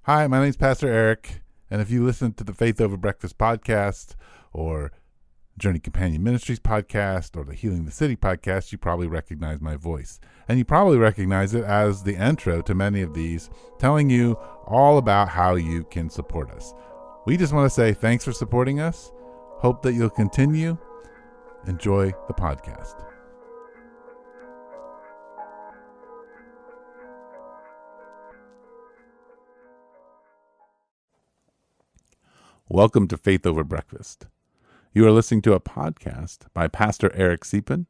Hi, my name's Pastor Eric, and if you listen to the Faith Over Breakfast podcast or Journey Companion Ministries podcast or the Healing the City podcast, you probably recognize my voice. And you probably recognize it as the intro to many of these, telling you all about how you can support us. We just want to say thanks for supporting us. Hope that you'll continue. Enjoy the podcast. Welcome to Faith Over Breakfast. You are listening to a podcast by Pastor Eric Deepen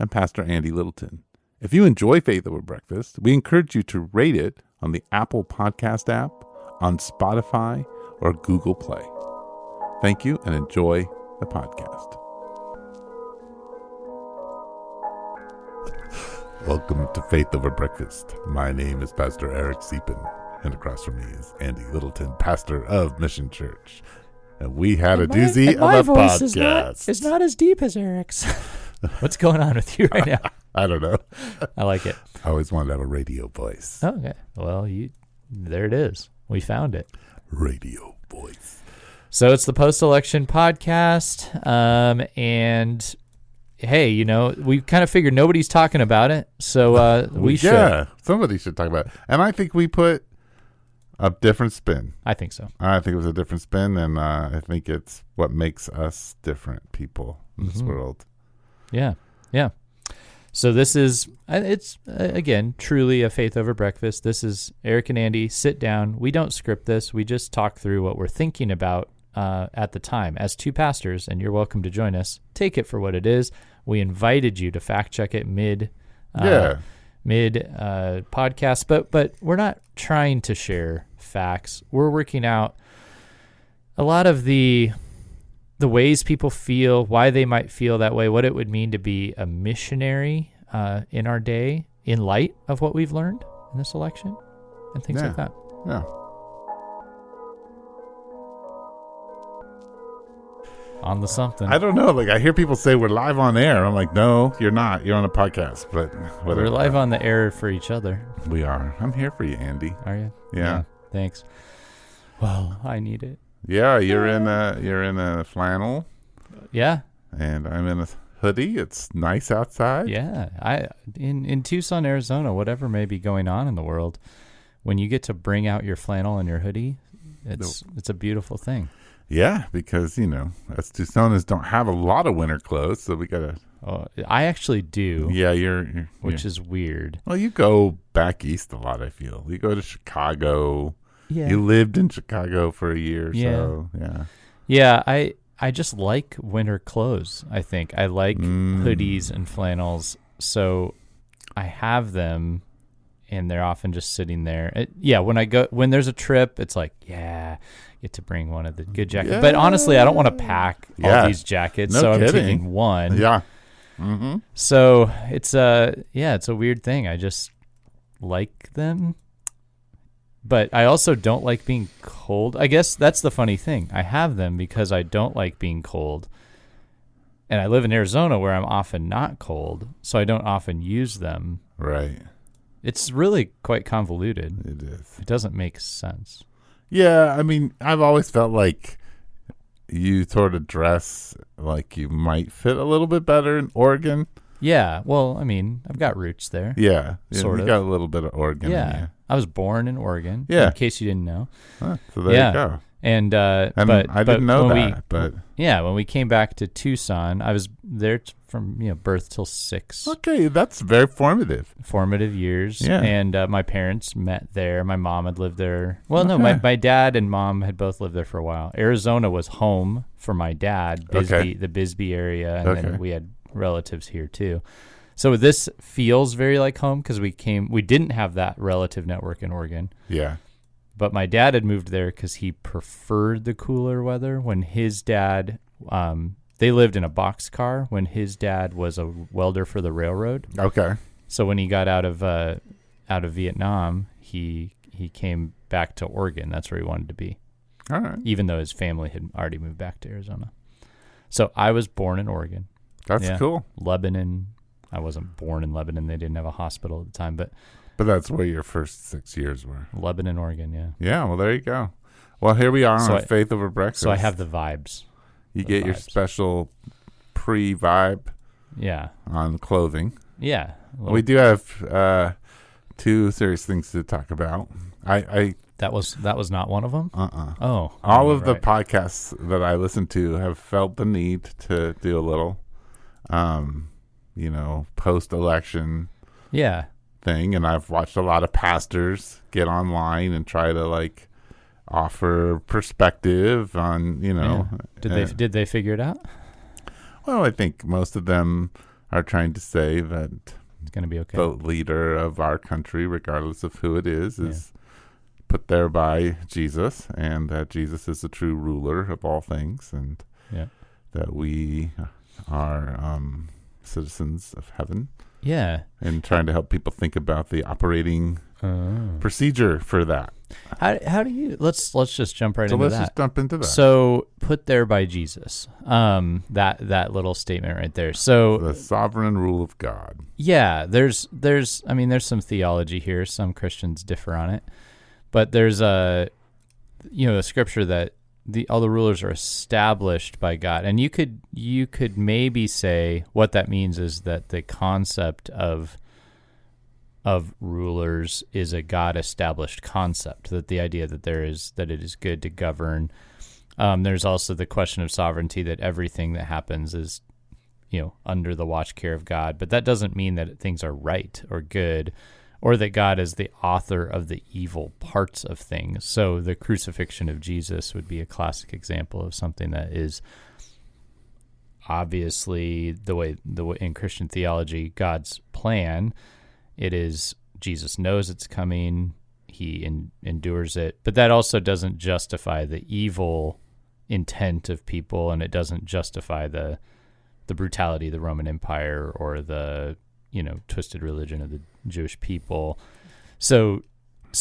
and Pastor Andy Littleton. If you enjoy Faith Over Breakfast, we encourage you to rate it on the Apple Podcast app, on Spotify, or Google Play. Thank you and enjoy the podcast. Welcome to Faith Over Breakfast. My name is Pastor Eric Deepen, and across from me is Andy Littleton, pastor of Mission Church. And we had a doozy of a podcast. It's not as deep as Eric's. What's going on with you right now? I don't know. I like it. I always wanted to have a radio voice. Okay. Well, there it is. We found it. Radio voice. So it's the post-election podcast. And hey, we kind of figured nobody's talking about it. So we should. Yeah, somebody should talk about it. And I think we put a different spin. I think so. I think it was a different spin, and I think it's what makes us different people in this world. Yeah. So this is, it's, again, truly a Faith Over Breakfast. This is Eric and Andy sit down. We don't script this. We just talk through what we're thinking about at the time as two pastors, and you're welcome to join us. Take it for what it is. We invited you to fact check it mid podcast, but we're not trying to share facts. We're working out a lot of the ways people feel, why they might feel that way, what it would mean to be a missionary in our day in light of what we've learned in this election and things like that. Yeah. On the something. I don't know. Like, I hear people say we're live on air. I'm like, no, you're not. You're on a podcast. But whatever. We're live on the air for each other. We are. I'm here for you, Andy. Are you? Yeah. Thanks. Well, I need it. Yeah, you're in a flannel. Yeah. And I'm in a hoodie. It's nice outside. Yeah. In Tucson, Arizona, whatever may be going on in the world, when you get to bring out your flannel and your hoodie, it's a beautiful thing. Yeah, because, us Tucsonans don't have a lot of winter clothes, so we got to... Oh, I actually do. Yeah, you're which is weird. Well, you go back east a lot, I feel. You go to Chicago. Yeah. You lived in Chicago for a year, so, yeah. Yeah, I just like winter clothes, I think. I like hoodies and flannels, so I have them, and they're often just sitting there. When there's a trip, it's like, get to bring one of the good jackets. Yeah. But honestly, I don't want to pack all these jackets, so I'm taking one. Yeah. Mm-hmm. So it's a weird thing. I just like them, but I also don't like being cold. I guess that's the funny thing. I have them because I don't like being cold, and I live in Arizona where I'm often not cold, so I don't often use them. Right. It's really quite convoluted. It is. It doesn't make sense. Yeah, I mean, I've always felt like you sort of dress like you might fit a little bit better in Oregon. Yeah, well, I mean, I've got roots there. Yeah, sort of. You got a little bit of Oregon. Yeah, I was born in Oregon. Yeah, in case you didn't know. Huh, so there you go. And but I didn't know that. But when we came back to Tucson, I was there from birth till 6. Okay, that's very formative. Formative years. Yeah. And my parents met there. My mom had lived there. Well, no, my dad and mom had both lived there for a while. Arizona was home for my dad, the Bisbee area, and then we had relatives here too. So this feels very like home because we didn't have that relative network in Oregon. Yeah. But my dad had moved there because he preferred the cooler weather. When his dad, they lived in a boxcar when his dad was a welder for the railroad. Okay. So when he got out of Vietnam, he came back to Oregon. That's where he wanted to be. All right. Even though his family had already moved back to Arizona. So I was born in Oregon. That's cool. Lebanon. I wasn't born in Lebanon. They didn't have a hospital at the time, but But that's where your first 6 years were. Lebanon, Oregon, yeah. Yeah, well, there you go. Well, here we are on Faith Over Breakfast. So I have the vibes. You get your special pre-vibe on clothing. Yeah. We do have two serious things to talk about. That was not one of them? Oh. All of the podcasts that I listen to have felt the need to do a little, post-election thing. And I've watched a lot of pastors get online and try to, offer perspective on, Did they figure it out? Well, I think most of them are trying to say that it's going to be okay. The leader of our country, regardless of who it is put there by Jesus, and that Jesus is the true ruler of all things, and that we are citizens of heaven. Yeah. And trying to help people think about the operating procedure for that. How do you let's just jump into that. Let's just jump into that. So put there by Jesus. That little statement right there. So the sovereign rule of God. Yeah, there's some theology here. Some Christians differ on it. But there's a scripture that all the rulers are established by God. And you could maybe say what that means is that the concept of rulers is a God-established concept, that the idea that it is good to govern. There's also the question of sovereignty, that everything that happens is, under the watch care of God. But that doesn't mean that things are right or good, or that God is the author of the evil parts of things. So the crucifixion of Jesus would be a classic example of something that is obviously the way in Christian theology, God's plan. It is, Jesus knows it's coming, he endures it, but that also doesn't justify the evil intent of people, and it doesn't justify the brutality of the Roman Empire or the twisted religion of the Jewish people. So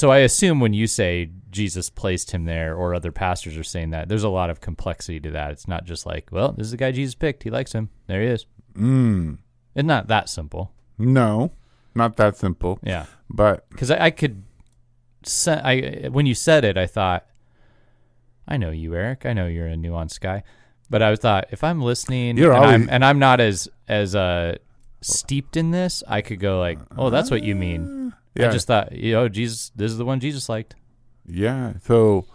I assume when you say Jesus placed him there, or other pastors are saying that, there's a lot of complexity to that. It's not just like, well, this is the guy Jesus picked, he likes him, there he is. It's not that simple. No, not that simple. Yeah, but because when you said it, I thought, I know you, Eric. I know you're a nuanced guy, but I thought if I'm listening I'm not as steeped in this, I could go like, oh, that's what you mean. I just thought, Jesus, this is the one Jesus liked. Yeah. So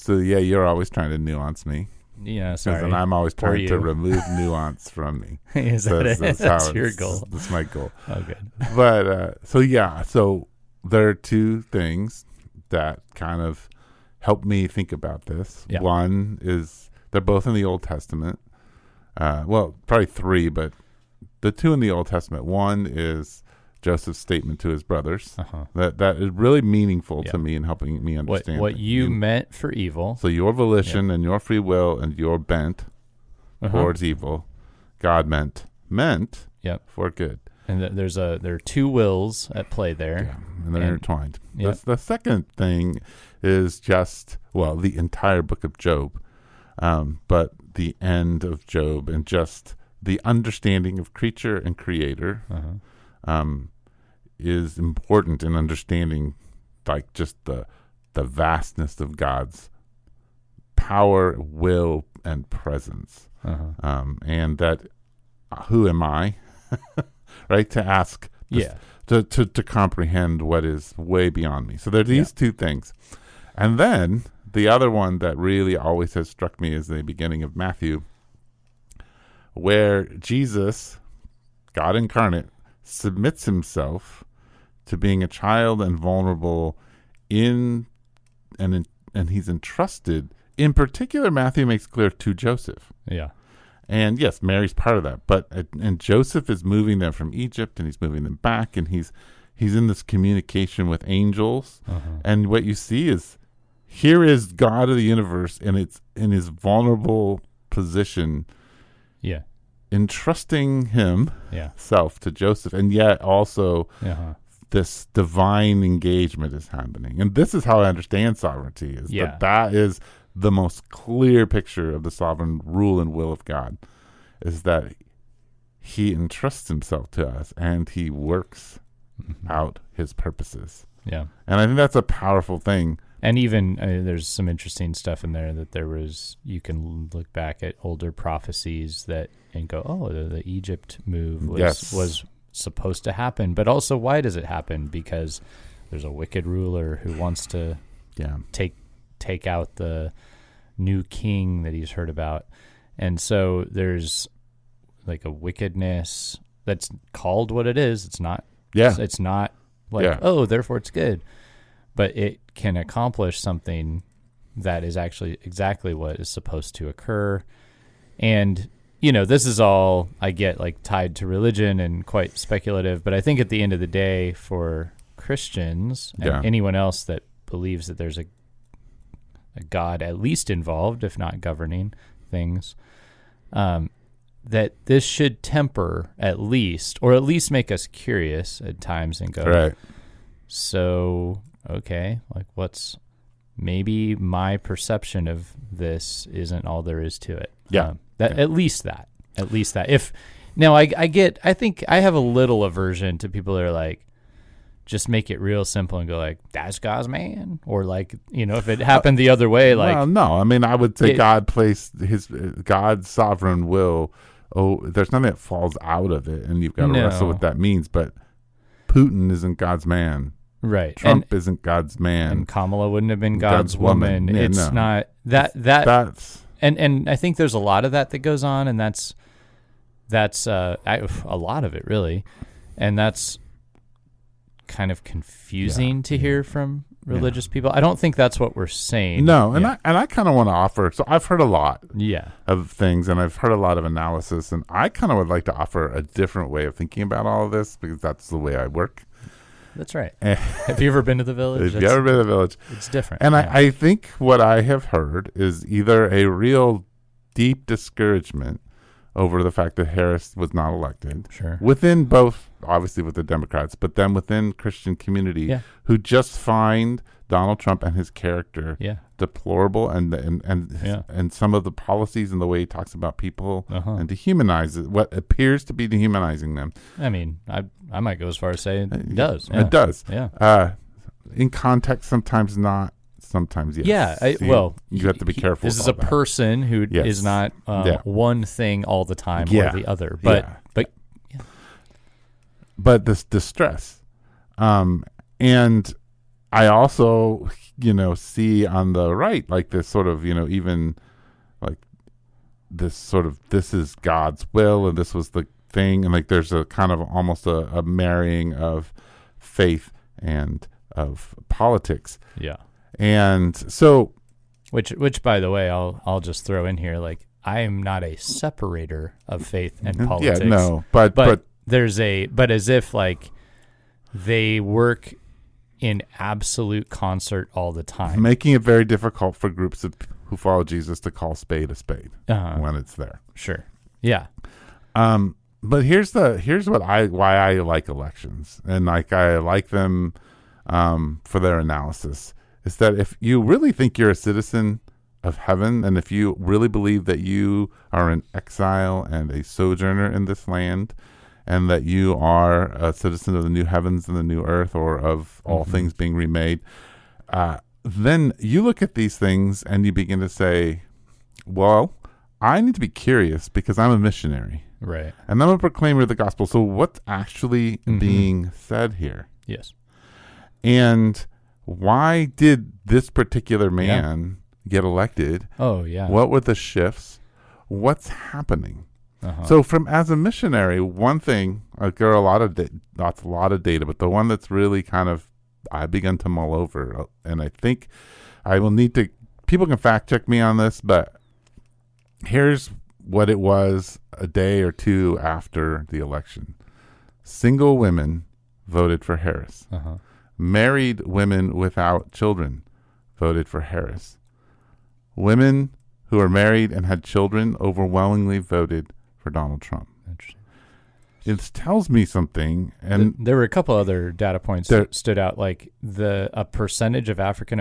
yeah, you're always trying to nuance me. Yeah, sorry. And I'm always trying to remove nuance from me. That's your goal. That's my goal. Oh, good. But so there are two things that kind of help me think about this. Yeah. One is they're both in the Old Testament. Well, probably three, but the two in the Old Testament. One is Joseph's statement to his brothers. That is really meaningful to me in helping me understand what you meant for evil. So your volition and your free will and your bent towards evil, God meant for good. And there are two wills at play there. Yeah, and they're intertwined. The second thing is just, the entire book of Job, but the end of Job and just the understanding of creature and creator is important in understanding just the vastness of God's power, will, and presence. And that who am I, right, to ask to comprehend what is way beyond me. So there are these two things. And then the other one that really always has struck me is the beginning of Matthew, where Jesus, God incarnate, submits himself to being a child and vulnerable and he's entrusted. In particular, Matthew makes clear to Joseph. Yeah. And yes, Mary's part of that. And Joseph is moving them from Egypt, and he's moving them back, and he's in this communication with angels. And what you see is, here is God of the universe, and it's in his vulnerable position. Yeah. Entrusting himself to Joseph, and yet also this divine engagement is happening. And this is how I understand sovereignty, is that is the most clear picture of the sovereign rule and will of God, is that he entrusts himself to us, and he works out his purposes. Yeah. And I think that's a powerful thing. And even there's some interesting stuff in there that you can look back at older prophecies and go, oh, the Egypt move was supposed to happen. But also, why does it happen? Because there's a wicked ruler who wants to take out the new king that he's heard about. And so there's like a wickedness that's called what it is. It's not. Yeah. It's not like, oh, therefore it's good. But it can accomplish something that is actually exactly what is supposed to occur. And, this is all I get like tied to religion and quite speculative. But I think at the end of the day, for Christians and anyone else that believes that there's a God at least involved, if not governing things, that this should temper at least, or at least make us curious at times and go, right. So, okay, like maybe my perception of this isn't all there is to it. Yeah. At least that. If now I think I have a little aversion to people that are like, just make it real simple and go like, that's God's man. Or like, if it happened the other way, like. Well, no, I mean, I would say God placed God's sovereign will. Oh, there's nothing that falls out of it, and you've got to wrestle with what that means. But Putin isn't God's man. Right. Trump isn't God's man. And Kamala wouldn't have been God's woman. Yeah, it's not that's and I think there's a lot of that goes on, and that's a lot of it really. And that's kind of confusing to hear from religious people. I don't think that's what we're saying. No, and I kind of want to offer. So I've heard a lot of things, and I've heard a lot of analysis, and I kind of would like to offer a different way of thinking about all of this because that's the way I work. That's right. Have you ever been to the village? Have you ever been to the village? It's different. And I think what I have heard is either a real deep discouragement over the fact that Harris was not elected. Sure. Within both, obviously with the Democrats, but then within Christian community who just find Donald Trump and his character deplorable and some of the policies and the way he talks about people and dehumanizes what appears to be dehumanizing them. I mean, I might go as far as saying it does. It does. Yeah. In context, sometimes not. Sometimes yes. Yeah. You have to be careful. This is a person who is not one thing all the time or the other. But this distress, and I also see on the right like this sort of even like this sort of this is God's will and this was the thing, and like there's a kind of almost a marrying of faith and of politics. Yeah. And so, which by the way, I'll just throw in here, like I am not a separator of faith and politics. Yeah, no, but there's but as if like they work in absolute concert all the time, making it very difficult for groups who follow Jesus to call spade a spade when it's there. Sure. Yeah. But here's why I like elections, and like I like them for their analysis. Is that if you really think you're a citizen of heaven, and if you really believe that you are an exile and a sojourner in this land, and that you are a citizen of the new heavens and the new earth, or of all things being remade, then you look at these things and you begin to say, well, I need to be curious because I'm a missionary. Right. And I'm a proclaimer of the gospel. So what's actually being said here? Yes. And why did this particular man get elected? Oh, yeah. What were the shifts? What's happening? So as a missionary, one thing, there are a lot of data, but the one that's really kind of, I began to mull over, and I think I will need to, people can fact check me on this, but here's what it was a day or two after the election. Single women voted for Harris. Married women without children voted for Harris. Women who are married and had children overwhelmingly voted for Donald Trump. Interesting. It tells me something, and there were a couple other data points that stood out, like a percentage of African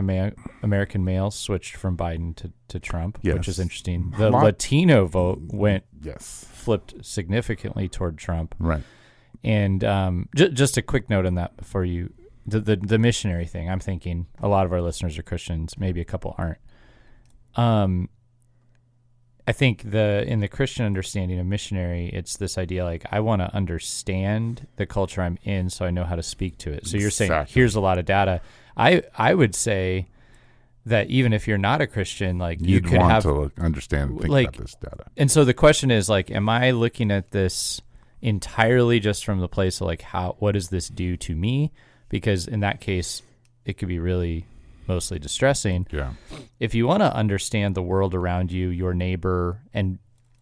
American males switched from Biden to Trump, which is interesting. The Latino vote flipped significantly toward Trump, right? And just a quick note on that before you, the missionary thing. I'm thinking a lot of our listeners are Christians, maybe a couple aren't. I think in the Christian understanding of missionary, it's this idea like I want to understand the culture I'm in so I know how to speak to it. So you're saying here's a lot of data. I would say that even if you're not a Christian, like you could want to understand and think about this data. And so the question is like, am I looking at this entirely just from the place of like what does this do to me? Because in that case, it could be really mostly distressing. Yeah. If you want to understand the world around you, your neighbor, and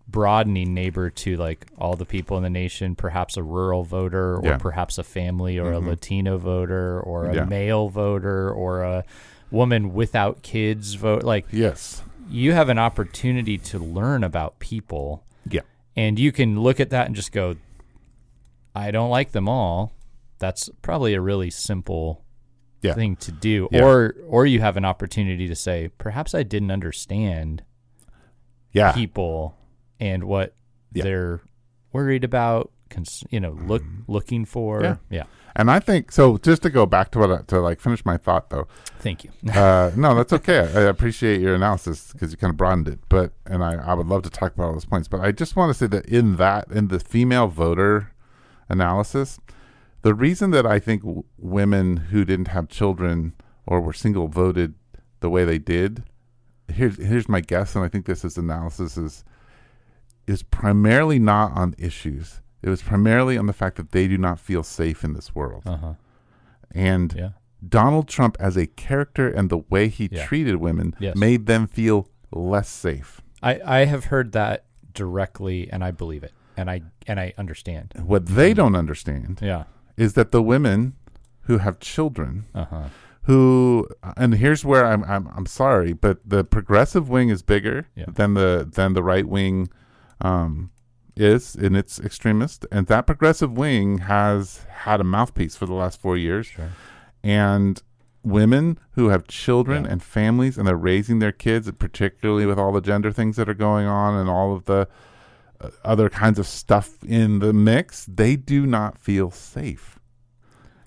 broadening neighbor to like all the people in the nation, perhaps a rural voter or perhaps a family or a Latino voter or a male voter or a woman without kids vote, like yes, you have an opportunity to learn about people. Yeah. And you can look at that and just go, I don't like them all. That's probably a really simple thing to do. Yeah. Or you have an opportunity to say, perhaps I didn't understand people and what they're worried about, looking for. Yeah. And I think, so just to go back to finish my thought though. Thank you. No, that's okay. I appreciate your analysis because you kind of broadened it, and I would love to talk about all those points, but I just want to say that in the female voter analysis, the reason that I think women who didn't have children or were single voted the way they did, here's my guess, and I think this analysis is primarily not on issues. It was primarily on the fact that they do not feel safe in this world. Uh-huh. And Donald Trump as a character and the way he treated women made them feel less safe. I have heard that directly, and I believe it, and I understand. What they don't understand is that the women who have children, who, and here's where I'm sorry, but the progressive wing is bigger than the right wing is in its extremist, and that progressive wing has had a mouthpiece for the last 4 years. Sure. And women who have children and families, and they're raising their kids, particularly with all the gender things that are going on and all of the other kinds of stuff in the mix, they do not feel safe.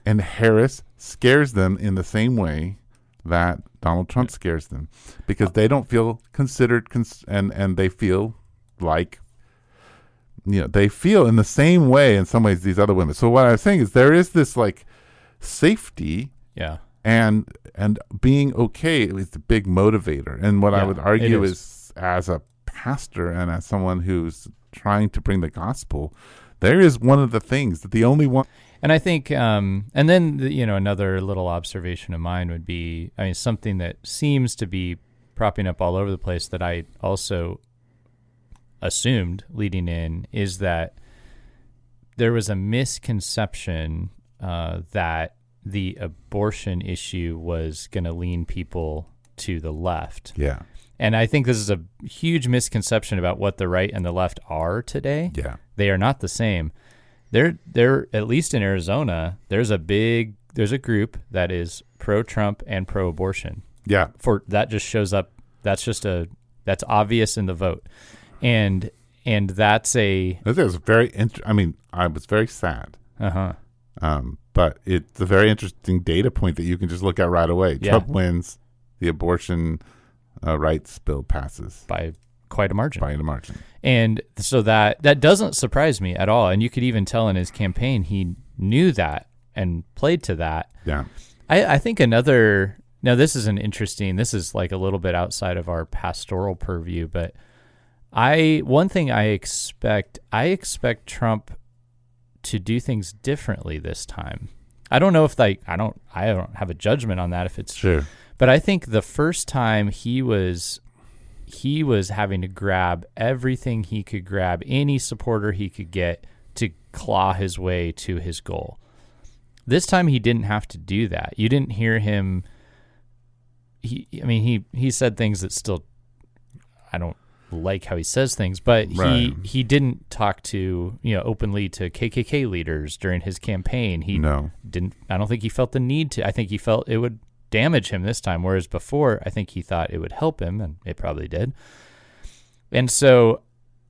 And Harris scares them in the same way that Donald Trump scares them, because they don't feel considered, and they feel like, they feel in the same way in some ways these other women. So what I was saying is there is this like safety and being okay is the big motivator. And what I would argue is, as a pastor and as someone who's trying to bring the gospel, there is one of the things that the only one. And I think, and then, another little observation of mine would be, something that seems to be propping up all over the place that I also assumed leading in is that there was a misconception that the abortion issue was going to lean people to the left. Yeah. And I think this is a huge misconception about what the right and the left are today. Yeah. They are not the same. They're at least in Arizona, there's a group that is pro-Trump and pro-abortion. Yeah. That just shows up. That's obvious in the vote. And that's a... It was very I was very sad. But it's a very interesting data point that you can just look at right away. Yeah. Trump wins, the abortion rights bill passes. By quite a margin. And so that doesn't surprise me at all. And you could even tell in his campaign he knew that and played to that. Yeah. I think another... Now, this is like a little bit outside of our pastoral purview, but one thing I expect Trump to do things differently this time. I don't know if I don't have a judgment on that if it's sure, but I think the first time he was having to grab everything he could grab, any supporter he could get to claw his way to his goal. This time he didn't have to do that. You didn't hear him. He said things that still, I don't like how he says things, but he didn't talk to, openly to KKK leaders during his campaign. I don't think he felt the need to. I think he felt it would damage him this time, whereas before I think he thought it would help him, and it probably did. And so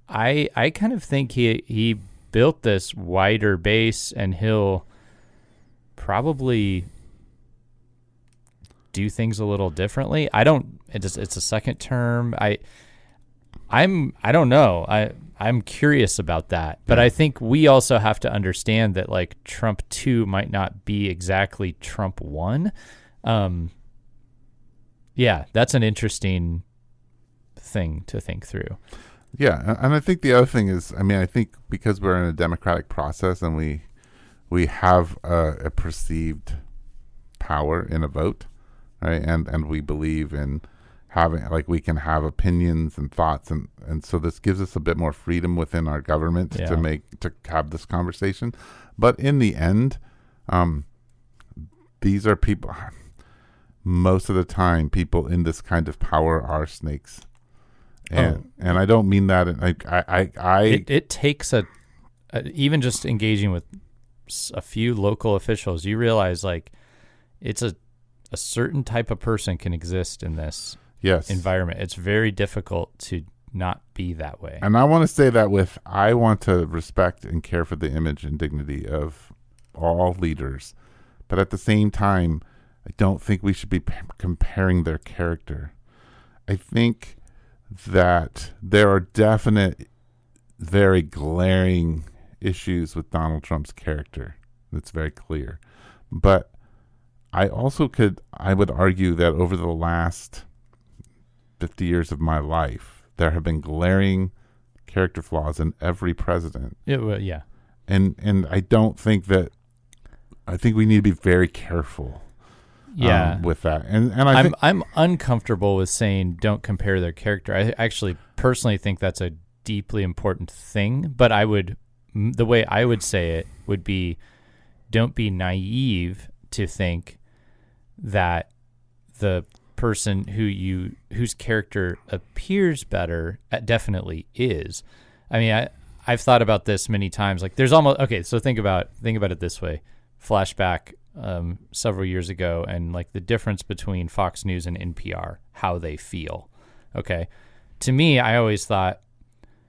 I kind of think he built this wider base, and he'll probably do things a little differently. It's a second term. I don't know. I'm curious about that. But I think we also have to understand that like Trump 2 might not be exactly Trump 1. Yeah, that's an interesting thing to think through. Yeah, and I think the other thing is, I think because we're in a democratic process and we have a perceived power in a vote, right? And we believe in having, like, we can have opinions and thoughts, and so this gives us a bit more freedom within our government to have this conversation. But in the end, these are people. Most of the time, people in this kind of power are snakes, and I don't mean that. It takes even just engaging with a few local officials, you realize like it's a certain type of person can exist in this environment. It's very difficult to not be that way. And I want to say that I want to respect and care for the image and dignity of all leaders, but at the same time, I don't think we should be comparing their character. I think that there are definite, very glaring issues with Donald Trump's character. That's very clear. But I would argue that over the last 50 years of my life, there have been glaring character flaws in every president. Yeah. And I don't think I think we need to be very careful. With that, and I'm uncomfortable with saying don't compare their character. I actually personally think that's a deeply important thing. But the way I would say it would be, don't be naive to think that the person whose character appears better definitely is. I mean, I've thought about this many times. Like, there's almost so think about it this way. Flashback. Several years ago, and like the difference between Fox News and NPR, how they feel. Okay. To me, I always thought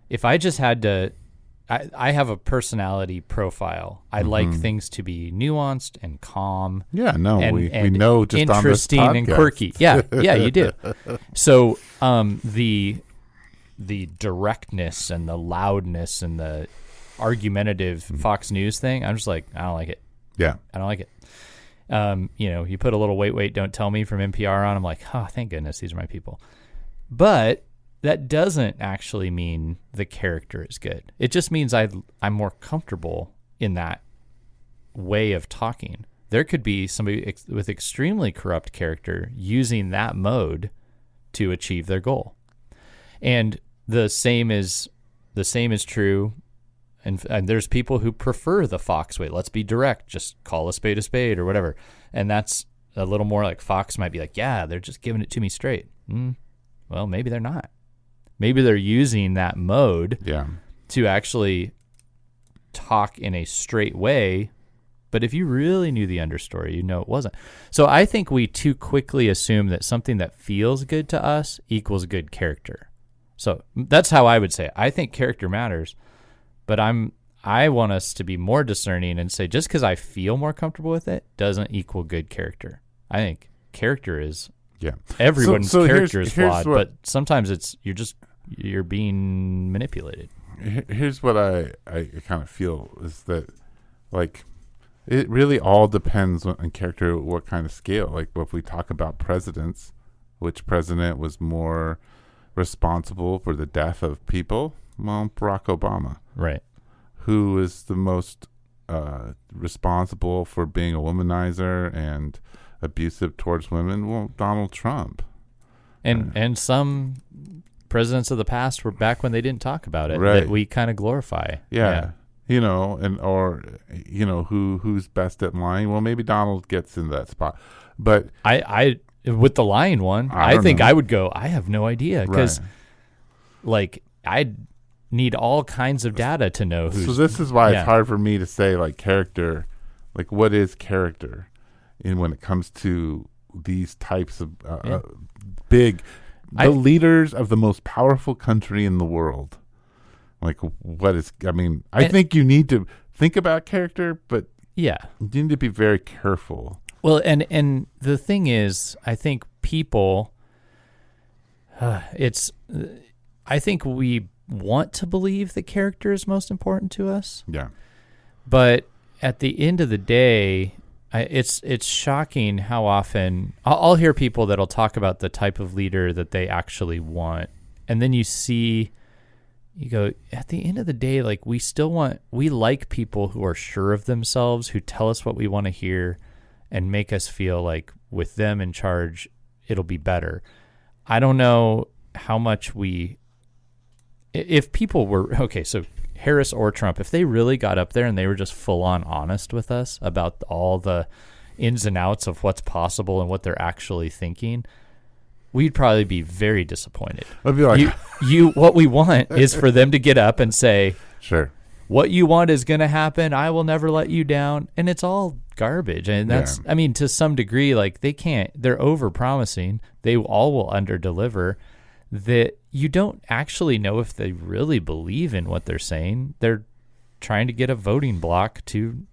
if I just had to, I have a personality profile. I like things to be nuanced and calm. Yeah, no, we know just interesting on this and quirky. Yeah, you do. So the directness and the loudness and the argumentative Fox News thing, I'm just like, I don't like it. Yeah. I don't like it. You put a little wait, don't tell me from NPR on. I'm like, oh, thank goodness these are my people. But that doesn't actually mean the character is good. It just means I'm more comfortable in that way of talking. There could be somebody with extremely corrupt character using that mode to achieve their goal. And the same is true. And there's people who prefer the Fox way. Let's be direct. Just call a spade or whatever. And that's a little more like Fox might be like, yeah, they're just giving it to me straight. Well, maybe they're not. Maybe they're using that mode to actually talk in a straight way. But if you really knew the understory, you know it wasn't. So I think we too quickly assume that something that feels good to us equals good character. So that's how I would say it. I think character matters. But I want us to be more discerning and say just because I feel more comfortable with it doesn't equal good character. I think character is everyone's character is flawed, but sometimes you're being manipulated. Here's what I kind of feel is that, like, it really all depends on character, what kind of scale. Like, if we talk about presidents, which president was more responsible for the death of people? Well, Barack Obama. Right. Who is the most responsible for being a womanizer and abusive towards women? Well, Donald Trump. And some presidents of the past were back when they didn't talk about it, right, that we kind of glorify. Yeah. Who's best at lying? Well, maybe Donald gets in that spot. But I with the lying one, I think I would go, I have no idea, because like I need all kinds of data to know who's. So this is why it's hard for me to say, like, character, like, what is character when it comes to these types of leaders of the most powerful country in the world. Like, what is? I mean, I think you need to think about character, but yeah, you need to be very careful. Well, and the thing is, I think people, I think we want to believe the character is most important to us. Yeah. But at the end of the day, it's shocking how often I'll hear people that'll talk about the type of leader that they actually want. And then you go, at the end of the day, like we like people who are sure of themselves, who tell us what we want to hear and make us feel like with them in charge, it'll be better. I don't know how much if people were, okay, so Harris or Trump, if they really got up there and they were just full on honest with us about all the ins and outs of what's possible and what they're actually thinking, we'd probably be very disappointed. I'd be like, what we want is for them to get up and say, sure, what you want is going to happen. I will never let you down. And it's all garbage. And that's, I mean, to some degree, like they're over promising. They all will under deliver. That you don't actually know if they really believe in what they're saying. They're trying to get a voting block to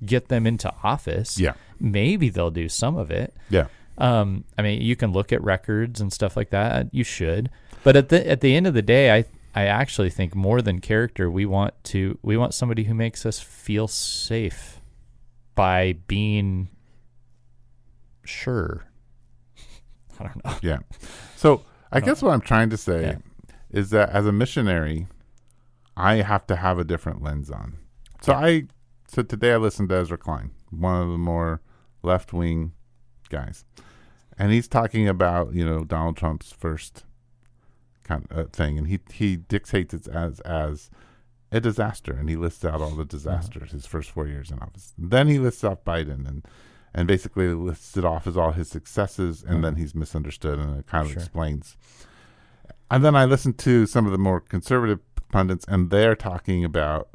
get them into office. Yeah. Maybe they'll do some of it. Yeah. I mean, you can look at records and stuff like that. You should. But at the end of the day, I actually think more than character, we want somebody who makes us feel safe by being sure. I don't know. Yeah. So I guess what I'm trying to say is that as a missionary, I have to have a different lens on. So today I listened to Ezra Klein, one of the more left-wing guys. And he's talking about, Donald Trump's first kind of thing. And he dictates it as a disaster. And he lists out all the disasters, his first 4 years in office. And then he lists off Biden and basically lists it off as all his successes. And then he's misunderstood and it kind of explains. And then I listened to some of the more conservative pundits and they're talking about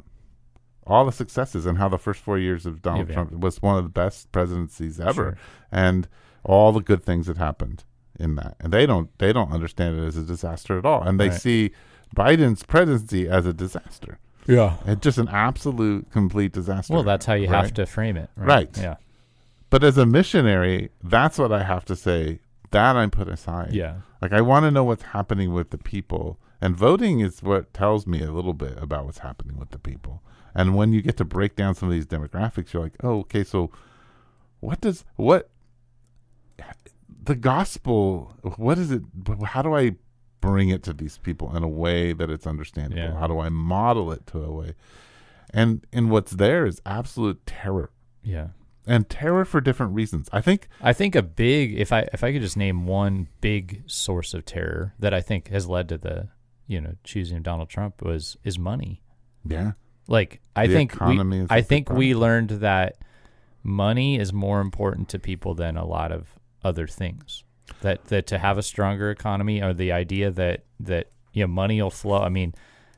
all the successes and how the first 4 years of Donald Trump was one of the best presidencies ever. And all the good things that happened in that. And they don't understand it as a disaster at all. And they see Biden's presidency as a disaster. Yeah. It's just an absolute, complete disaster. Well, that's how you have to frame it. Right. Yeah. But as a missionary, that's what I have to say. That I'm put aside. Yeah. Like, I want to know what's happening with the people. And voting is what tells me a little bit about what's happening with the people. And when you get to break down some of these demographics, you're like, oh, okay, so the gospel, what is it? How do I bring it to these people in a way that it's understandable? Yeah. How do I model it to a way? And what's there is absolute terror. Yeah. And terror for different reasons. I think a big, if I could just name one big source of terror that I think has led to the, choosing of Donald Trump is money. Yeah. Like I think we learned that money is more important to people than a lot of other things. That to have a stronger economy, or the idea that money will flow. I mean,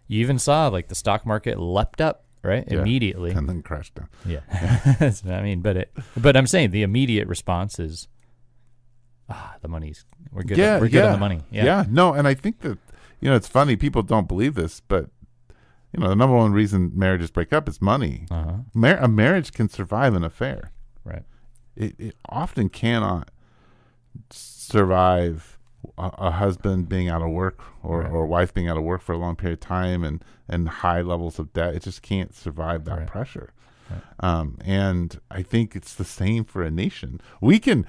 you even saw like the stock market leapt up immediately and then crashed down. Yeah. I mean, but I'm saying the immediate response is the money's we're good. We're good on the money. Yeah. Yeah. No, and I think that it's funny, people don't believe this, but the number one reason marriages break up is money. Uh-huh. A marriage can survive an affair. Right. It often cannot survive a husband being out of work or a wife being out of work for a long period of time and high levels of debt. It just can't survive that pressure. Right. And I think it's the same for a nation. We can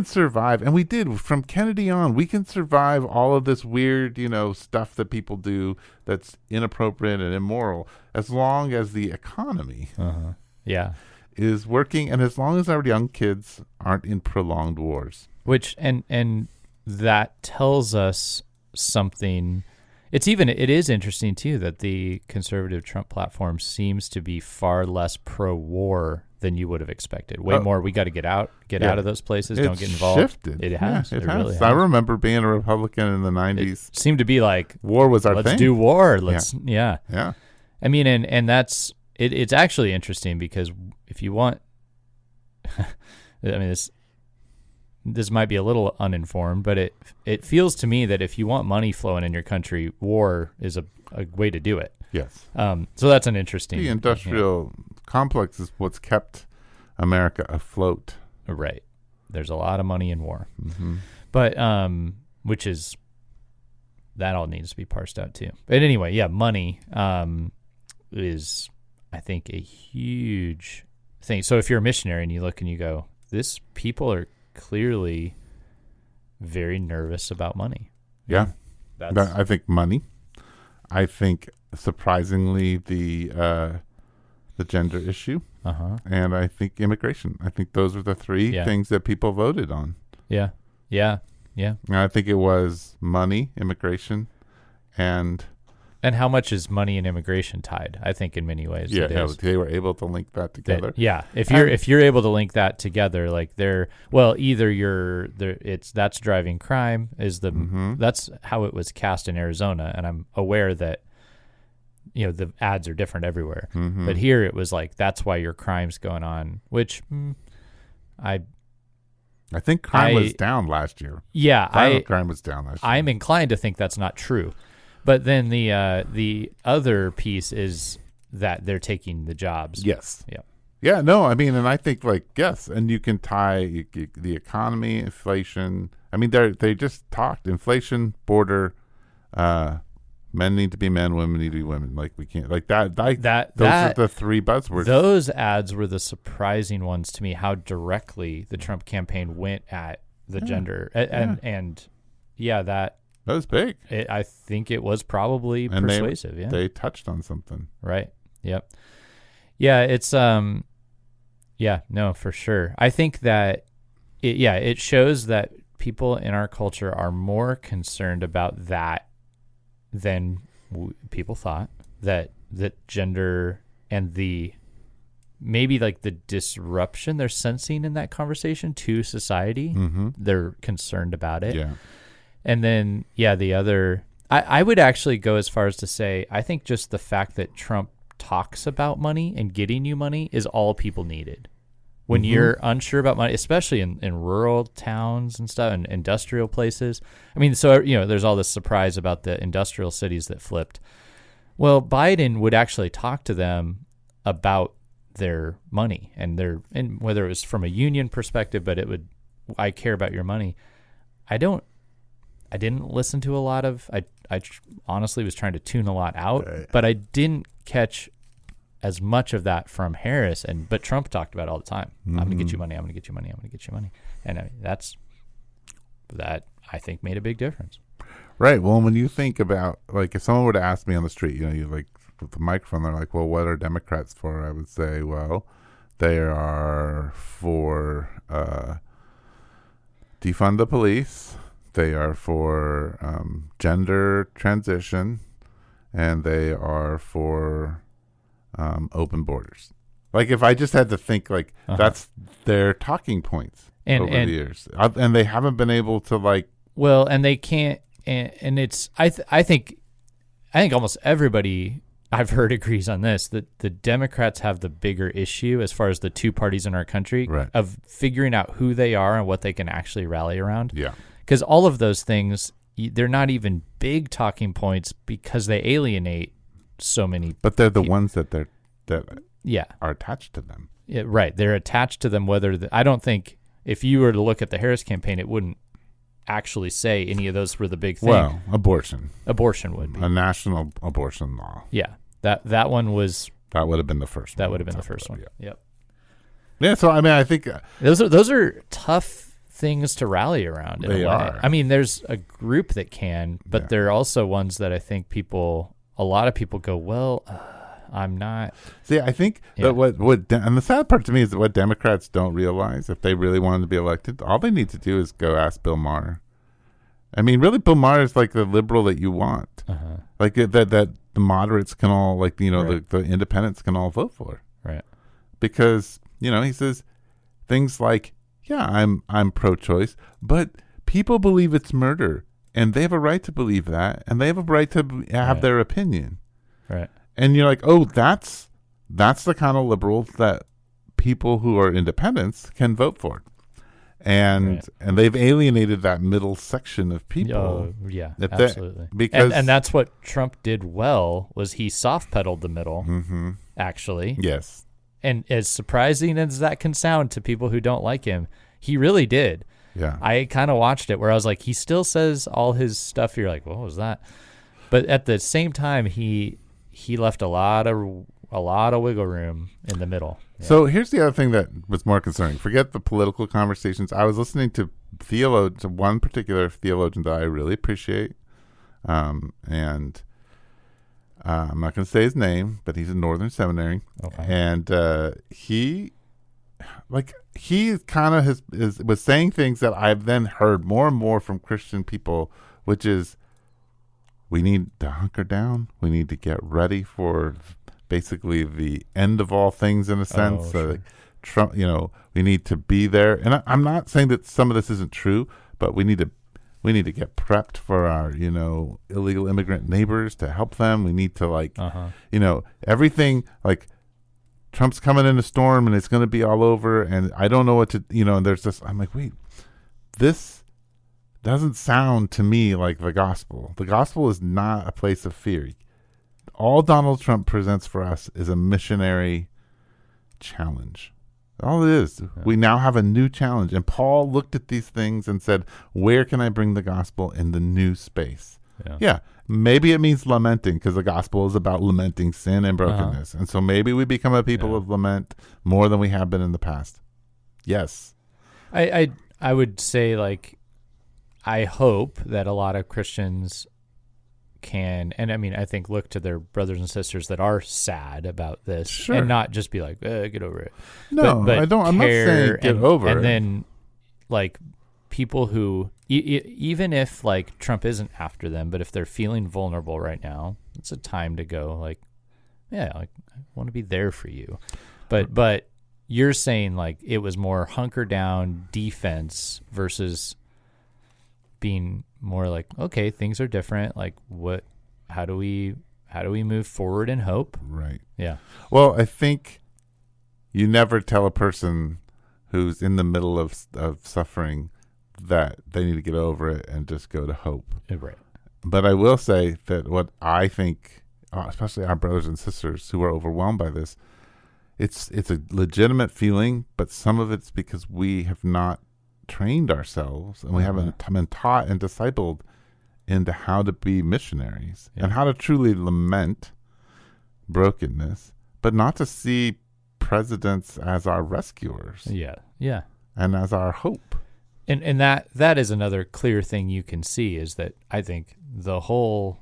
survive, and we did from Kennedy on. We can survive all of this weird, stuff that people do that's inappropriate and immoral, as long as the economy is working, and as long as our young kids aren't in prolonged wars. Which and that tells us something. It is interesting too that the conservative Trump platform seems to be far less pro-war than you would have expected. Way more. We got to get out of those places. Don't get involved. Shifted. It has. It has. Really has. I remember being a Republican in the 90s. It seemed to be like war was our thing. Let's do war. Yeah. I mean, and that's it. It's actually interesting because if you want, I mean, this might be a little uninformed, but it feels to me that if you want money flowing in your country, war is a way to do it. Yes. So that's an interesting. The industrial complex is what's kept America afloat. Right. There's a lot of money in war, Mm-hmm. but which is that all needs to be parsed out too. But anyway, yeah, money is, I think, a huge thing. So if you're a missionary and you look and you go, this people are clearly very nervous about money. Yeah. I think money. I think surprisingly the gender issue. And I think immigration. I think those are the three things that people voted on. Yeah. And I think it was money, immigration, and how much is money and immigration tied? I think in many ways. Yeah, they were able to link that together. If you're able to link that together, like that's driving crime is that's how it was cast in Arizona, and I'm aware that the ads are different everywhere, but here it was like that's why your crime's going on, which I think crime was down last year. Yeah, crime was down last year. I'm inclined to think that's not true. But then the other piece is that they're taking the jobs. Yes. Yeah. Yeah, no, I mean, and I think yes, and you can tie the economy, inflation. I mean, they just talked inflation, border, men need to be men, women need to be women. Like we can't those are the three buzzwords. Those ads were the surprising ones to me. How directly the Trump campaign went at the gender and that was big. I think it was probably persuasive. They touched on something. Right. Yep. Yeah. It's no, for sure. I think that it shows that people in our culture are more concerned about that than people thought, that gender and maybe like the disruption they're sensing in that conversation to society. They're concerned about it. Yeah. And then, the other, I would actually go as far as to say, I think just the fact that Trump talks about money and getting you money is all people needed. When you're unsure about money, especially in rural towns and stuff and industrial places. I mean, so, there's all this surprise about the industrial cities that flipped. Well, Biden would actually talk to them about their money and whether it was from a union perspective, but I care about your money. I didn't listen to a lot of, I honestly was trying to tune a lot out, but I didn't catch as much of that from Harris, but Trump talked about it all the time. I'm going to get you money. I'm going to get you money. I'm going to get you money. And that I think made a big difference. Right. Well, when you think about, like, if someone were to ask me on the street, you like with the microphone, they're like, well, what are Democrats for? I would say, well, they are for defund the police. They are for gender transition, and they are for open borders. Like, if I just had to think, like, that's their talking points over the years, and they haven't been able to, like. Well, and they can't, and it's. I think almost everybody I've heard agrees on this, that the Democrats have the bigger issue as far as the two parties in our country of figuring out who they are and what they can actually rally around. Yeah. Because all of those things, they're not even big talking points because they alienate so many. But they're the ones that are attached to them. Yeah, right. They're attached to them. I don't think if you were to look at the Harris campaign, it wouldn't actually say any of those were the big thing. Well, abortion. Abortion would be. A national abortion law. Yeah. That one was. That would have been the first one. That would have been the first one. Yeah. Yep. Yeah, so I mean, I think. Those are tough things to rally around. They are. I mean, there's a group that can, but there are also ones that I think a lot of people go, well, I'm not. See, I think that and the sad part to me is that what Democrats don't realize, if they really wanted to be elected, all they need to do is go ask Bill Maher. I mean, really, Bill Maher is like the liberal that you want. Like that the moderates can all, like, the independents can all vote for. Right. Because, he says things like, yeah, I'm pro-choice, but people believe it's murder, and they have a right to believe that, and they have a right to have their opinion. Right. And you're like, oh, that's the kind of liberal that people who are independents can vote for. and they've alienated that middle section of people. Oh, yeah, absolutely. Because and that's what Trump did well, was he soft pedaled the middle. Mm-hmm. Actually, yes. And as surprising as that can sound to people who don't like him, he really did. Yeah. I kind of watched it where I was like, he still says all his stuff. You're like, what was that? But at the same time, he left a lot of wiggle room in the middle. Yeah. So here's the other thing that was more concerning. Forget the political conversations. I was listening to one particular theologian that I really appreciate, and I'm not going to say his name, but he's in Northern Seminary, Okay. and he kind of was saying things that I've then heard more and more from Christian people, which is we need to hunker down. We need to get ready for basically the end of all things, in a sense. Sure. Trump, we need to be there. And I'm not saying that some of this isn't true, but we need to get prepped for our, illegal immigrant neighbors, to help them. We need to everything, like Trump's coming in a storm and it's going to be all over. And I don't know what to, and there's this, I'm like, wait, this doesn't sound to me like the gospel. The gospel is not a place of fear. All Donald Trump presents for us is a missionary challenge. All it is. Yeah. We now have a new challenge. And Paul looked at these things and said, where can I bring the gospel in the new space? Yeah. Maybe it means lamenting, because the gospel is about lamenting sin and brokenness. And so maybe we become a people of lament more than we have been in the past. Yes. I would say, like, I hope that a lot of Christians can, and I mean, I think, look to their brothers and sisters that are sad about this, and not just be like, get over it. No, but I don't. I'm not saying get over it. And then, like, people who, even if, like, Trump isn't after them, but if they're feeling vulnerable right now, it's a time to go, like, yeah, like, I want to be there for you. But you're saying, like, it was more hunker down defense versus being more like, okay, things are different. Like, how do we move forward in hope? Right. Yeah. Well, I think you never tell a person who's in the middle of suffering that they need to get over it and just go to hope. Right. But I will say that what I think, especially our brothers and sisters who are overwhelmed by this, it's a legitimate feeling, but some of it's because we have not trained ourselves, and we haven't been taught and discipled into how to be missionaries and how to truly lament brokenness, but not to see presidents as our rescuers. Yeah. And as our hope. And that is another clear thing you can see, is that I think the whole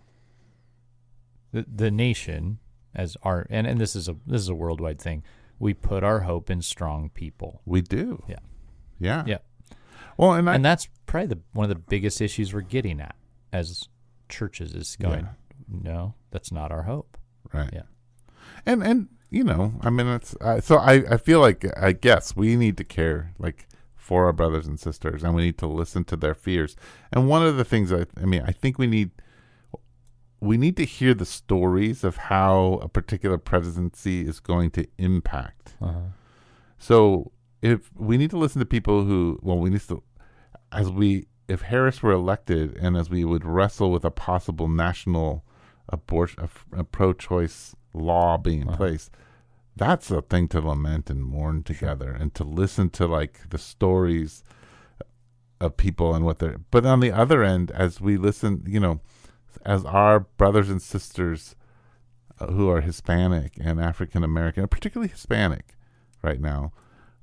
the nation as our, and this is a worldwide thing, we put our hope in strong people. We do. Yeah. Well, and that's probably one of the biggest issues we're getting at as churches, is going, no, that's not our hope. Right. Yeah. And I mean, it's so I feel like, I guess we need to care, like, for our brothers and sisters, and we need to listen to their fears. And one of the things I think we need to hear the stories of how a particular presidency is going to impact. So if we need to listen to people who, if Harris were elected, and as we would wrestle with a possible national a pro-choice law being in place, that's a thing to lament and mourn together, and to listen to, like, the stories of people and what they're. But on the other end, as we listen, as our brothers and sisters who are Hispanic and African American, and particularly Hispanic right now,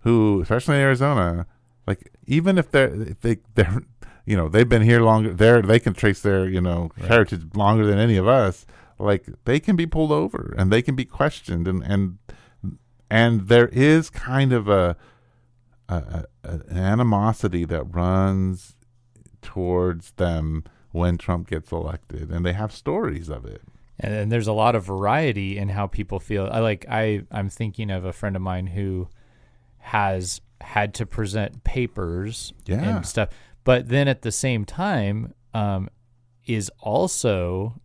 who, especially in Arizona, like, even if they're they've been here longer, they can trace their heritage longer than any of us. Like, they can be pulled over and they can be questioned, and there is kind of an animosity that runs towards them when Trump gets elected, and they have stories of it. And there's a lot of variety in how people feel. I'm thinking of a friend of mine who has had to present papers and stuff, but then at the same time is also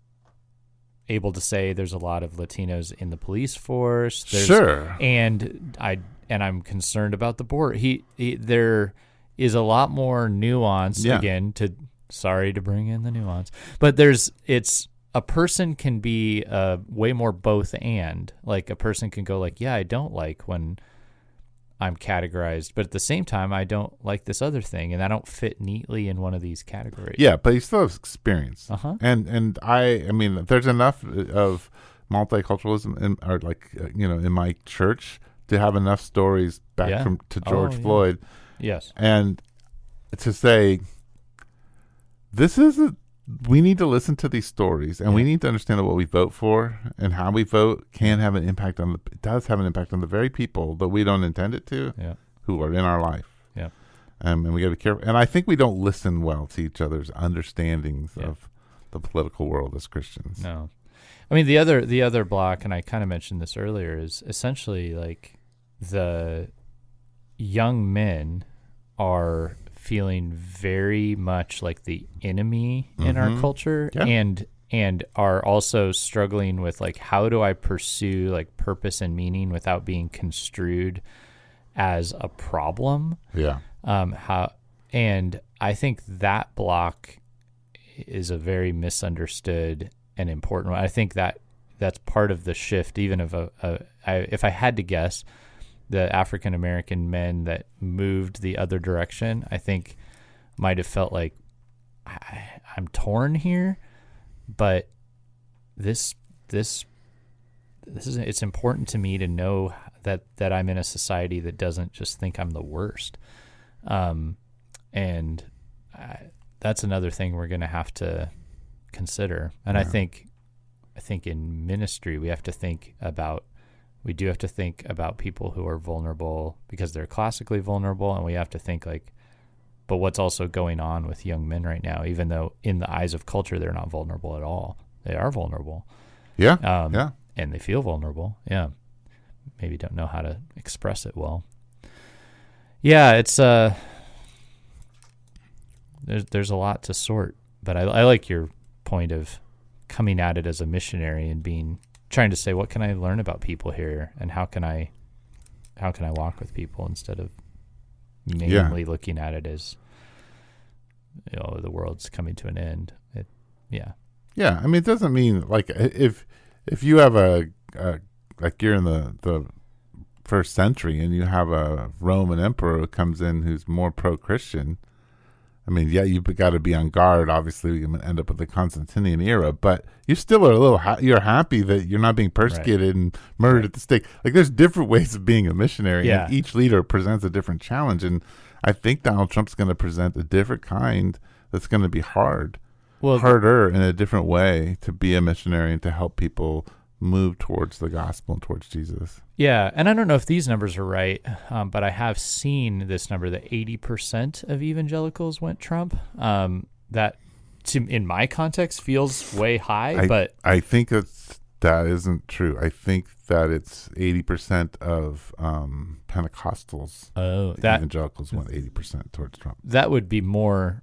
able to say there's a lot of Latinos in the police force. And I'm concerned about the border. is a lot more nuanced. Yeah. Again, sorry to bring in the nuance, but a person can be way more both and. Like a person can go like, yeah, I don't like when I'm categorized, but at the same time, I don't like this other thing, and I don't fit neatly in one of these categories. Yeah, but you still have experience. Uh-huh. And I mean, there's enough of multiculturalism in my church to have enough stories back to George Floyd. Yes. And to say, we need to listen to these stories, and we need to understand that what we vote for and how we vote can have an impact does have an impact on the very people that we don't intend it to, who are in our life. Yeah. And we got to be careful. And I think we don't listen well to each other's understandings of the political world as Christians. No. I mean, the other block, and I kind of mentioned this earlier, is essentially like the young men are feeling very much like the enemy in our culture, and are also struggling with like, how do I pursue like purpose and meaning without being construed as a problem? Yeah. And I think that block is a very misunderstood and important one. I think that's part of the shift, even of if I had to guess, the African American men that moved the other direction, I think might have felt like I'm torn here, but this is, it's important to me to know that I'm in a society that doesn't just think I'm the worst, and that's another thing we're going to have to consider. And I think in ministry we do have to think about people who are vulnerable because they're classically vulnerable, and we have to think like, but what's also going on with young men right now, even though in the eyes of culture they're not vulnerable at all. They are vulnerable. Yeah. And they feel vulnerable. Yeah. Maybe don't know how to express it well. Yeah, it's there's a lot to sort, but I like your point of coming at it as a missionary and trying to say, what can I learn about people here, and how can I walk with people instead of mainly looking at it as, the world's coming to an end. Yeah. I mean, it doesn't mean like if you have like you're in the first century and you have a Roman emperor who comes in who's more pro-Christian. I mean, you've got to be on guard. Obviously, you're going to end up with the Constantinian era, but you still are you're happy that you're not being persecuted and murdered at the stake. Like, there's different ways of being a missionary, and each leader presents a different challenge. And I think Donald Trump's going to present a different kind that's going to be harder in a different way to be a missionary and to help people move towards the gospel and towards Jesus. Yeah, and I don't know if these numbers are right, but I have seen this number that 80% of evangelicals went Trump. That, in my context, feels way high. But I think that isn't true. I think that it's 80% of Pentecostals. Evangelicals went 80% towards Trump. That would be more.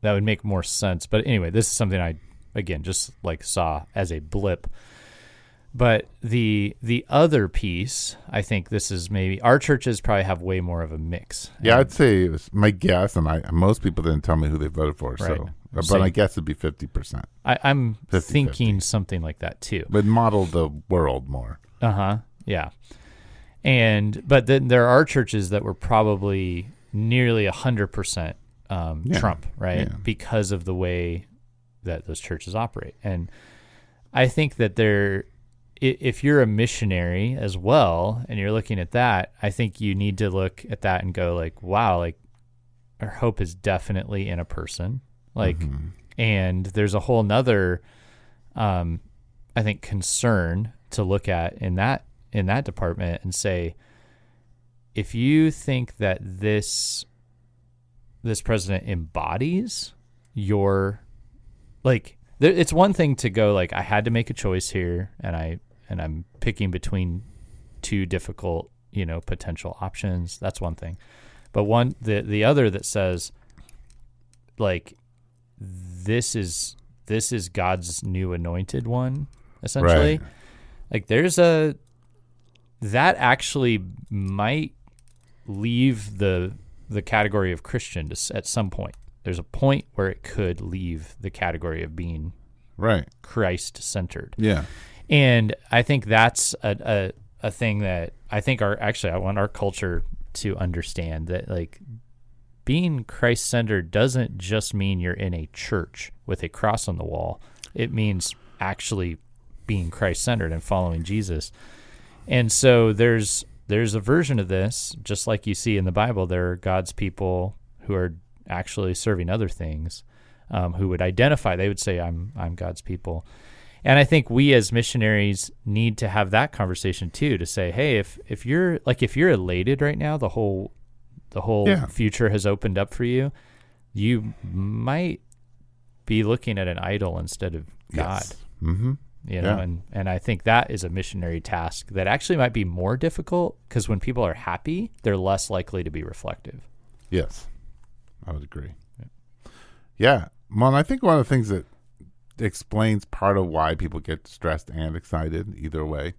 That would make more sense. But anyway, this is something I, again, just like saw as a blip. But the other piece, I think this is maybe our churches probably have way more of a mix. Yeah, I'd say it was my guess, and most people didn't tell me who they voted for, so but I guess it'd be 50%. I'm 50, thinking 50. Something like that too. But model the world more. Yeah. But then there are churches that were probably nearly 100% Trump, right? Yeah. Because of the way that those churches operate. And I think that if you're a missionary as well and you're looking at that, I think you need to look at that and go like, wow, like our hope is definitely in a person. Like, and there's a whole nother, I think, concern to look at in that department and say, if you think that this president embodies your, like, it's one thing to go like, I had to make a choice here, and I'm picking between two difficult, potential options. That's one thing. But the other that says, like, this is God's new anointed one, essentially. Right. Like, that actually might leave the the category of Christian at some point. There's a point where it could leave the category of being right Christ-centered. Yeah. And I think that's a thing that I want our culture to understand, that like being Christ-centered doesn't just mean you're in a church with a cross on the wall. It means actually being Christ-centered and following Jesus. And so there's a version of this, just like you see in the Bible. There are God's people who are actually serving other things, who would identify. They would say, "I'm God's people." And I think we as missionaries need to have that conversation too, to say, "Hey, if you're elated right now, the whole future has opened up for you, you might be looking at an idol instead of God." Yes. Mm-hmm. You know, and I think that is a missionary task that actually might be more difficult, because when people are happy, they're less likely to be reflective. Yes, I would agree. Yeah. Well, I think one of the things that explains part of why people get stressed and excited either way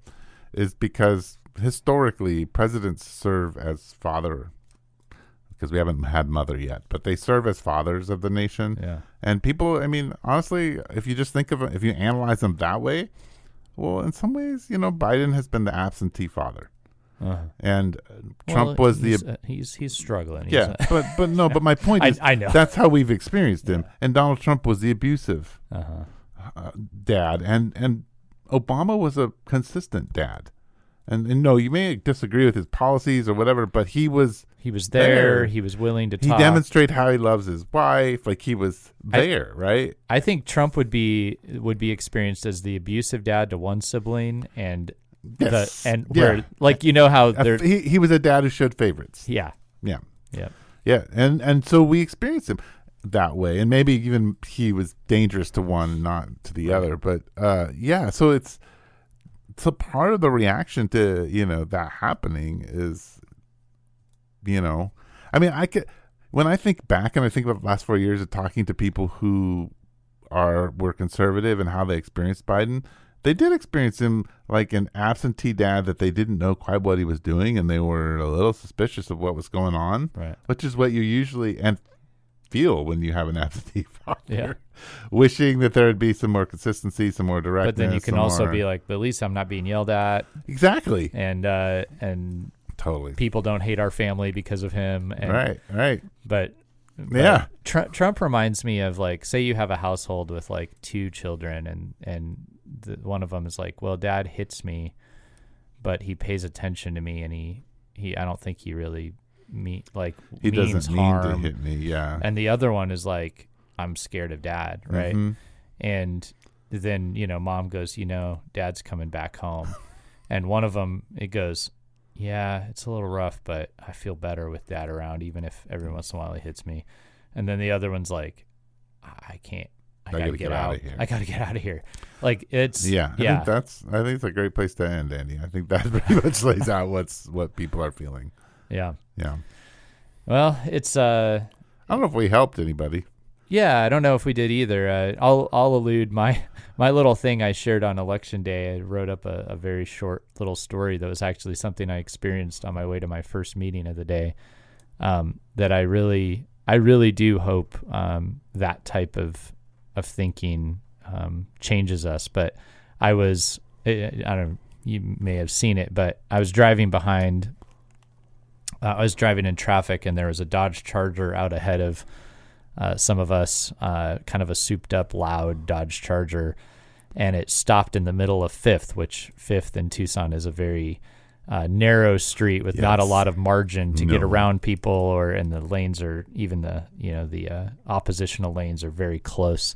is because historically presidents serve as father, because we haven't had mother yet, but they serve as fathers of the nation. Yeah. And people, I mean, honestly, if you just think of it, if you analyze them that way, well, in some ways, you know, Biden has been the absentee father. And Trump was he's struggling. But my point is, I know that's how we've experienced him. And Donald Trump was the abusive dad, and Obama was a consistent dad. And no, you may disagree with his policies or whatever, but he was there. He was willing to talk. He demonstrated how he loves his wife. Like, he was there, right? I think Trump would be experienced as the abusive dad to one sibling, and where, like, you know how he was a dad who showed favorites. Yeah. And so we experienced him that way, and maybe even he was dangerous to one, not to the other. But so it's a part of the reaction to, you know, that happening is, you know, I mean, when I think back and I think about the last 4 years of talking to people who were conservative and how they experienced Biden, they did experience him like an absentee dad, that they didn't know quite what he was doing, and they were a little suspicious of what was going on, right? Which is what you usually feel when you have an absentee father, wishing that there would be some more consistency, some more directness. But then you can also be like, but at least I'm not being yelled at. Exactly. And totally, people don't hate our family because of him. And, right. But Trump reminds me of, like, say you have a household with like 2 children, and one of them is like, well, dad hits me, but he pays attention to me, and he I don't think he really he doesn't mean to hit me. Yeah. And the other one is like, I'm scared of dad, right? Mm-hmm. And then, you know, mom goes, you know, dad's coming back home. And one of them, it goes, yeah, it's a little rough, but I feel better with dad around, even if every once in a while he hits me. And then the other one's like, I can't. I gotta get out of here. I gotta get out of here. Like, it's I think it's a great place to end, Andy. I think that pretty much lays out what people are feeling. Yeah. Yeah. Well, it's I don't know if we helped anybody. Yeah, I don't know if we did either. I'll allude my little thing I shared on Election Day. I wrote up a very short little story that was actually something I experienced on my way to my first meeting of the day. That I really do hope that type of thinking changes us. But I don't, you may have seen it, but I was driving in traffic, and there was a Dodge Charger out ahead of some of us, kind of a souped up, loud Dodge Charger, and it stopped in the middle of 5th, which 5th in Tucson is a very narrow street with not a lot of margin to get around people, and the lanes are, even the oppositional lanes are very close.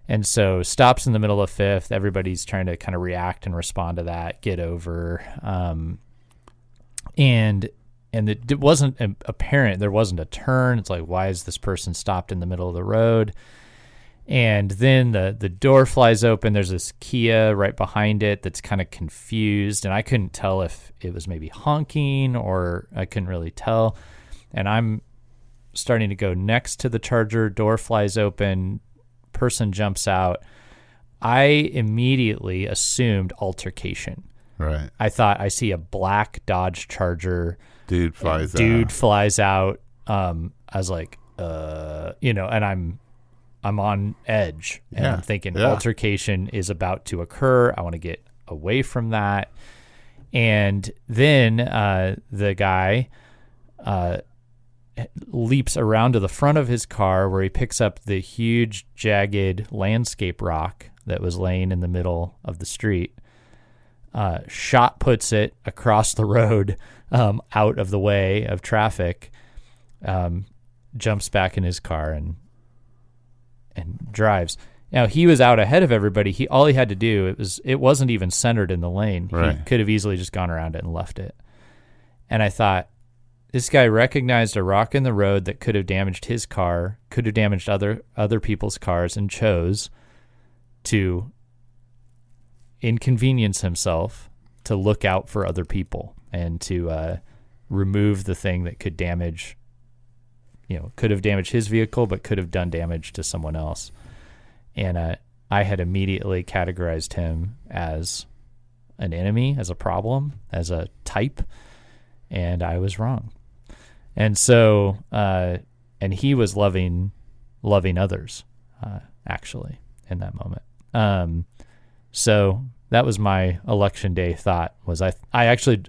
And so stops in the middle of 5th. Everybody's trying to kind of react and respond to that, get over. And it wasn't apparent. There wasn't a turn. It's like, why is this person stopped in the middle of the road? And then the door flies open. There's this Kia right behind it that's kind of confused. And I couldn't tell if it was maybe honking, or I couldn't really tell. And I'm starting to go next to the Charger. Door flies open. Person jumps out. I immediately assumed altercation. Right. I thought, I see a black Dodge Charger. Dude flies out. I was like, and I'm on edge, and I'm thinking altercation is about to occur. I want to get away from that. And then the guy leaps around to the front of his car where he picks up the huge, jagged landscape rock that was laying in the middle of the street, shot puts it across the road out of the way of traffic, jumps back in his car and drives. Now, he was out ahead of everybody. All he had to do, it wasn't even centered in the lane. Right. He could have easily just gone around it and left it. And I thought, this guy recognized a rock in the road that could have damaged his car, could have damaged other people's cars, and chose to inconvenience himself to look out for other people and to remove the thing that could damage, could have damaged his vehicle, but could have done damage to someone else. And I had immediately categorized him as an enemy, as a problem, as a type, and I was wrong. And so, and he was loving others, actually, in that moment. So that was my election day thought. Was I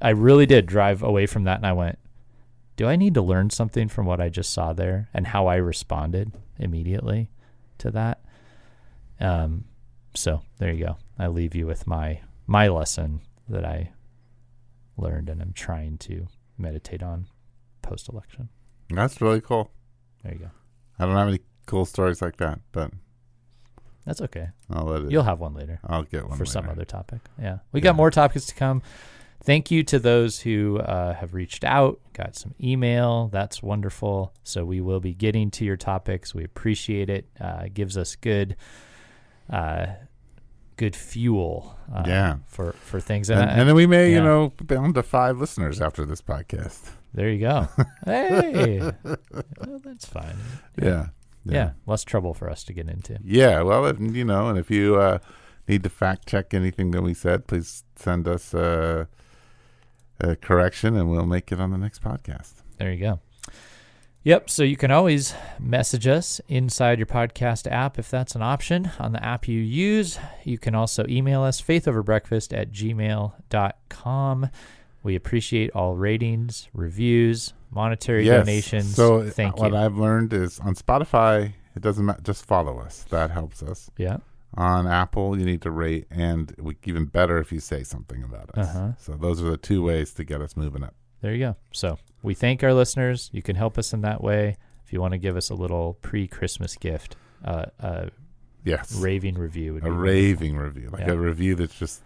really did drive away from that, and I went, do I need to learn something from what I just saw there and how I responded immediately to that? So there you go. I leave you with my lesson that I learned and I'm trying to meditate on post-election. That's really cool. There you go. I don't have any cool stories like that, but that's okay. I'll let it. You'll have one later. I'll get one for later. Some other topic. Yeah. We got more topics to come. Thank you to those who have reached out, got some email. That's wonderful. So we will be getting to your topics. We appreciate it. It gives us good fuel for things. And then we may, be on to 5 listeners after this podcast. There you go. Hey, well, that's fine. Yeah. Less trouble for us to get into. Yeah. Well, and if you need to fact check anything that we said, please send us a correction and we'll make it on the next podcast. There you go. Yep. So you can always message us inside your podcast app if that's an option on the app you use. You can also email us faithoverbreakfast@gmail.com. We appreciate all ratings, reviews, monetary donations. So thank you. What I've learned is on Spotify, it doesn't matter. Just follow us. That helps us. Yeah. On Apple, you need to rate, and even better if you say something about us. So those are the 2 ways to get us moving up. There you go. So we thank our listeners. You can help us in that way. If you want to give us a little pre-Christmas gift, raving review would be raving review, like a review that's just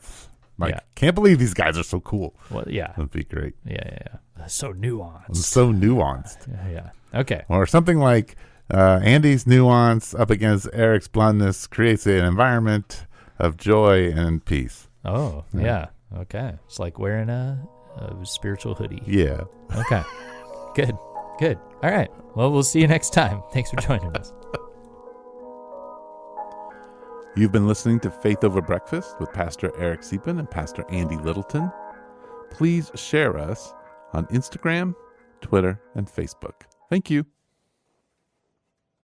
can't believe these guys are so cool. Well, yeah, that'd be great. Yeah. So nuanced. So nuanced. Yeah. Okay. Or something like Andy's nuance up against Eric's bluntness creates an environment of joy and peace. Oh, yeah. Okay. It's like wearing a spiritual hoodie. Yeah. Okay. Good. All right. Well, we'll see you next time. Thanks for joining us. You've been listening to Faith Over Breakfast with Pastor Eric Siepen and Pastor Andy Littleton. Please share us on Instagram, Twitter, and Facebook. Thank you.